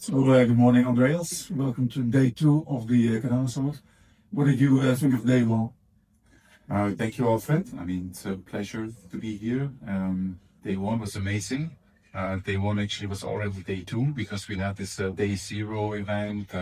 Good morning, Andreas. Welcome to day two of the Cardano Summit. What did you think of day one? Thank you, Alfred. It's a pleasure to be here. Day one was amazing. Day one actually was already day two because we had this day zero event,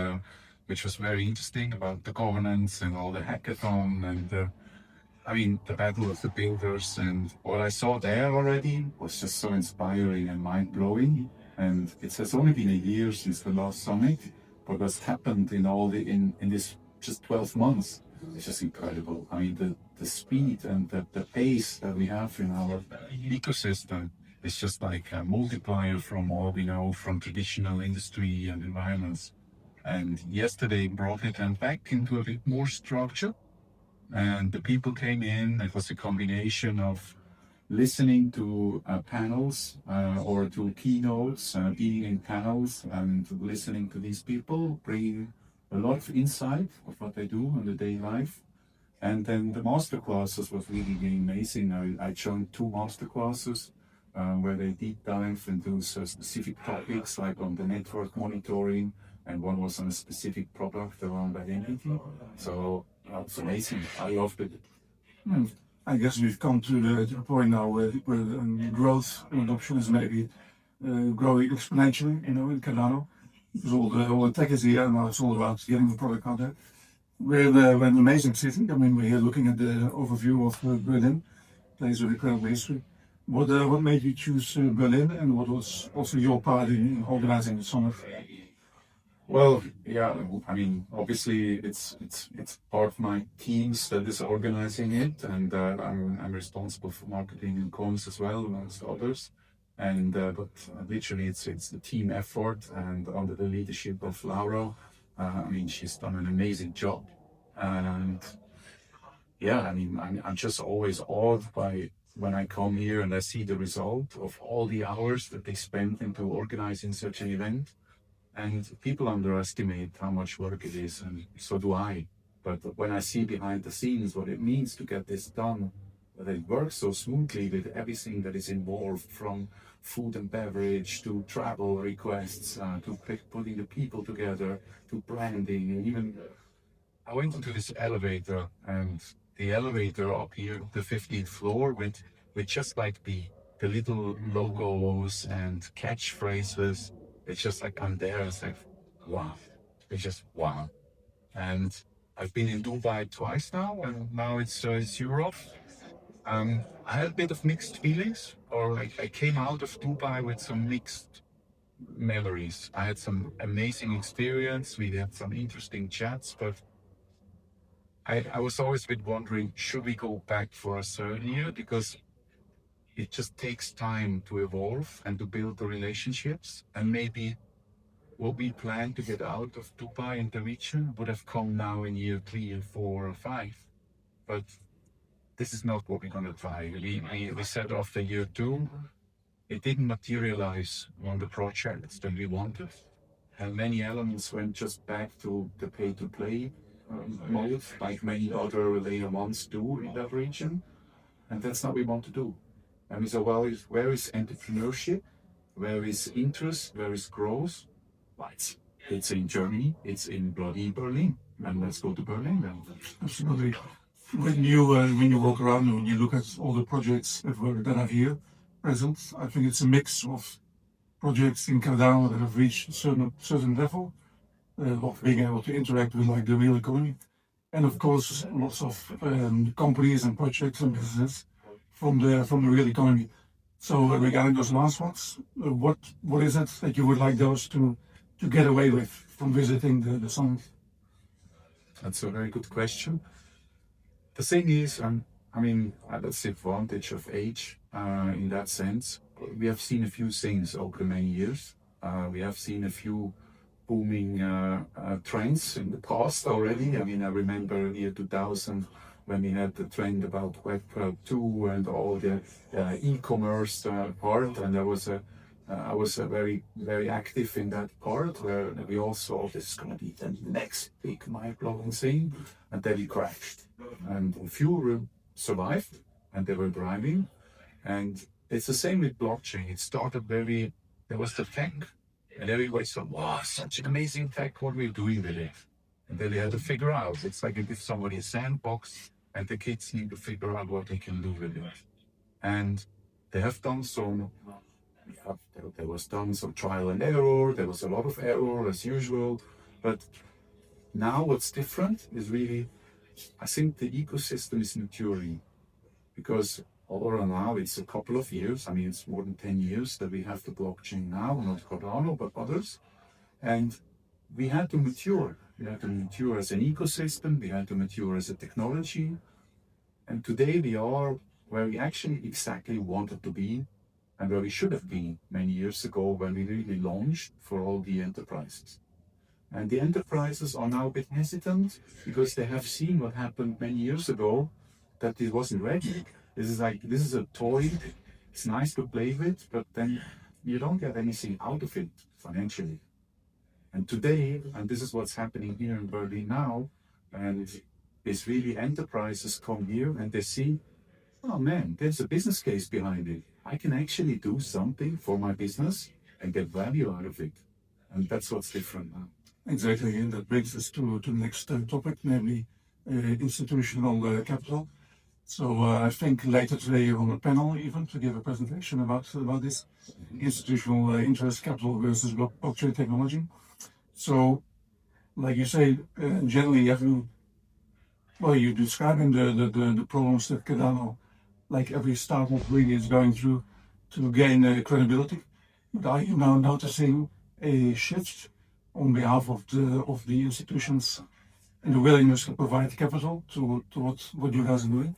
which was very interesting about the governance and all the hackathon and the battle of the builders. And what I saw there already was just so inspiring and mind blowing. And it has only been a year since the last summit, but what's happened in this just 12 months it's just incredible. The speed and the pace that we have in our ecosystem is just like a multiplier from all we know from traditional industry and environments. And yesterday brought it then back into a bit more structure. And the people came in. It was a combination of listening to panels or to keynotes, being in panels and listening to these people, bringing a lot of insight of what they do in the daily life. And then the master classes was really amazing. I joined two master classes where they deep dive into specific topics like on the network monitoring, and one was on a specific product around identity. So it's amazing. I loved it. I guess we've come to the point now where growth and adoption is maybe growing exponentially, in Cardano. Because all the tech is here, and now it's all about getting the product out there. We're an amazing city. We're here looking at the overview of Berlin, place with incredible history. What made you choose Berlin, and what was also your part in organizing the summit? Well, yeah, obviously it's part of my teams that is organizing it, and I'm responsible for marketing and comms as well, amongst others. And but literally it's the team effort, and under the leadership of Laura. She's done an amazing job, and yeah, I'm just always awed by when I come here and I see the result of all the hours that they spend into organizing such an event. And people underestimate how much work it is, and so do I. But when I see behind the scenes what it means to get this done, that it works so smoothly with everything that is involved, from food and beverage to travel requests, to putting the people together, to branding, and even I went into this elevator, and the elevator up here, the 15th floor, with just like the little logos and catchphrases. It's just like I'm there. It's like wow. It's just wow. And I've been in Dubai twice now, and now it's Europe. I had a bit of mixed feelings, or like I came out of Dubai with some mixed memories. I had some amazing experience. We had some interesting chats, but I was always a bit wondering, should we go back for a third year? Because it just takes time to evolve and to build the relationships. And maybe what we planned to get out of Dubai and the region would have come now in year 3 and 4 or 5. But this is not what we're going to try. We set off the year 2. It didn't materialize on the projects that we wanted. And many elements went just back to the pay-to-play mode, like many other layer ones do in that region. And that's not what we want to do. And we said, well, where is entrepreneurship? Where is interest? Where is growth? Well, it's in Germany. It's in bloody Berlin. And let's go to Berlin then. Absolutely. When you walk around and when you look at all the projects that are here present, I think it's a mix of projects in Cardano that have reached a certain level of being able to interact with like the real economy, and of course lots of companies and projects and businesses from the real economy. So regarding those last ones, what is it that you would like those to get away with from visiting the summit? That's a very good question. The thing is, that's the advantage of age in that sense. We have seen a few things over the many years. We have seen a few booming trends in the past already. I remember year 2000 when we had the trend about Web 2 and all the e-commerce part, and I was very, very active in that part where we all saw this is going to be the next big mind-blowing thing, and then it crashed. And a few survived, and they were driving. And it's the same with blockchain. It started there was the tech, And everybody said, wow, such an amazing tech, what we're doing with it. And then they had to figure out. It's like you give somebody a sandbox and the kids need to figure out what they can do with it. And they have done some, there was done some trial and error, there was a lot of error as usual. But now what's different is really, I think the ecosystem is maturing because all around now it's a couple of years. I mean, it's more than 10 years that we have the blockchain now, not Cardano, but others. And we had to mature. We had to mature as an ecosystem. We had to mature as a technology. And today we are where we actually exactly wanted to be and where we should have been many years ago when we really launched for all the enterprises. And the enterprises are now a bit hesitant because they have seen what happened many years ago, that it wasn't ready. This is a toy. It's nice to play with, but then you don't get anything out of it financially. And today, and this is what's happening here in Berlin now, and it's really enterprises come here and they see, oh man, there's a business case behind it. I can actually do something for my business and get value out of it. And that's what's different now. Exactly, and that brings us to the next topic, namely institutional capital. So I think later today on a panel even to give a presentation about this institutional interest capital versus blockchain technology. So, like you say, generally you have to, well, you're describing the problems that Cardano, like every startup really is going through to gain credibility. But are you now noticing a shift on behalf of the institutions and the willingness to provide capital to what you guys are doing?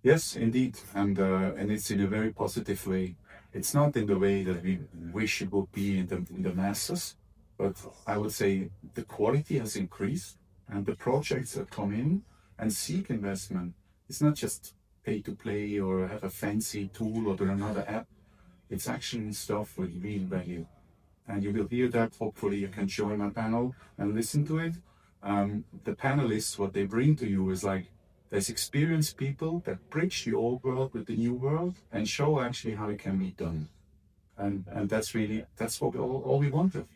Yes, indeed, and it's in a very positive way. It's not in the way that we wish it would be in the masses, but I would say the quality has increased, and the projects that come in and seek investment. It's not just pay to play or have a fancy tool or another app. It's actually stuff with real value, and you will hear that. Hopefully, you can join my panel and listen to it. The panelists, what they bring to you is like, there's experienced people that bridge the old world with the new world and show actually how it can be done. And that's what all we wanted.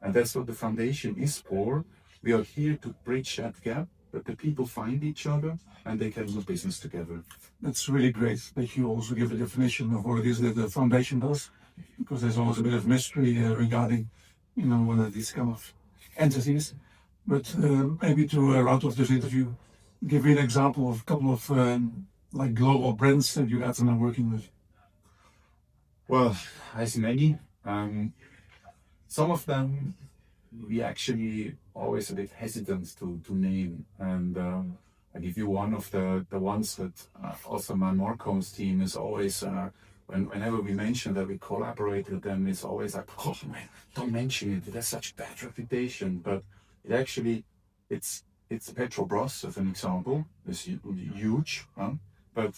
And that's what the foundation is for. We are here to bridge that gap, that the people find each other and they can do business together. That's really great that you also give a definition of what it is that the foundation does, because there's always a bit of mystery regarding, one of these kind of entities. But maybe to round off this interview, give me an example of a couple of like global brands that you guys are now working with. Well, as many. Some of them we actually always a bit hesitant to name. And I give you one of the ones that also my Marcom's team is always, whenever we mention that we collaborate with them, it's always like, oh man, don't mention it. It has such bad reputation. But it actually, it's Petrobras as an example. It's huge, but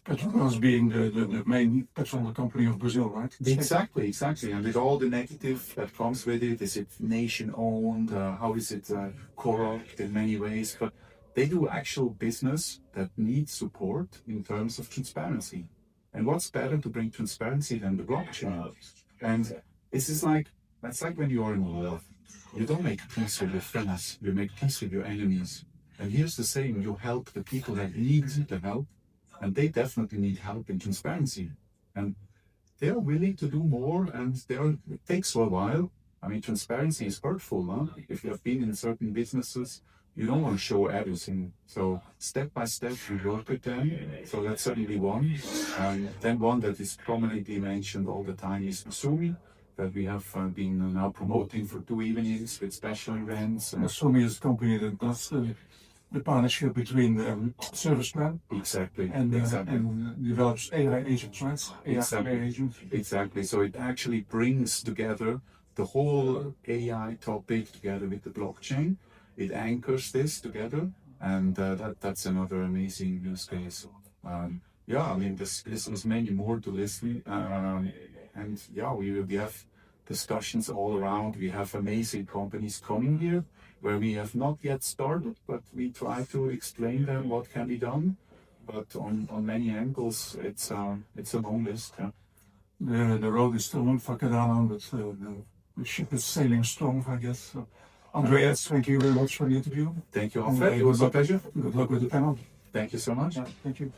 Petrobras being the main petrol company of Brazil, right? Exactly. And with all the negative that comes with it, is it nation-owned? How is it corrupt in many ways? But they do actual business that needs support in terms of transparency. And what's better to bring transparency than the blockchain? And that's like when you are in a war. You don't make peace with your friends, you make peace with your enemies. And here's the saying, you help the people that need the help, and they definitely need help in transparency. And they're willing to do more, and it takes a while. I mean, transparency is hurtful, huh? If you have been in certain businesses, you don't want to show everything. So step by step, we work with them. So that's certainly one. And then one that is prominently mentioned all the time is Sumi, that we have been now promoting for 2 evenings with special events. Sumi is a company that does the partnership between Service Plan and develops AI agents, right? Exactly. So it actually brings together the whole AI topic together with the blockchain. It anchors this together, and that's another amazing use case. I mean, this is many more to listen. And we have discussions all around. We have amazing companies coming here where we have not yet started, but we try to explain them what can be done. But on many angles, it's a long list. Yeah. The road is still long for Cardano, but the ship is sailing strong, I guess. So, Andreas, thank you very much for the interview. Thank you, And, Alfred. It was a pleasure. Good luck with the panel. Thank you so much. Thank you.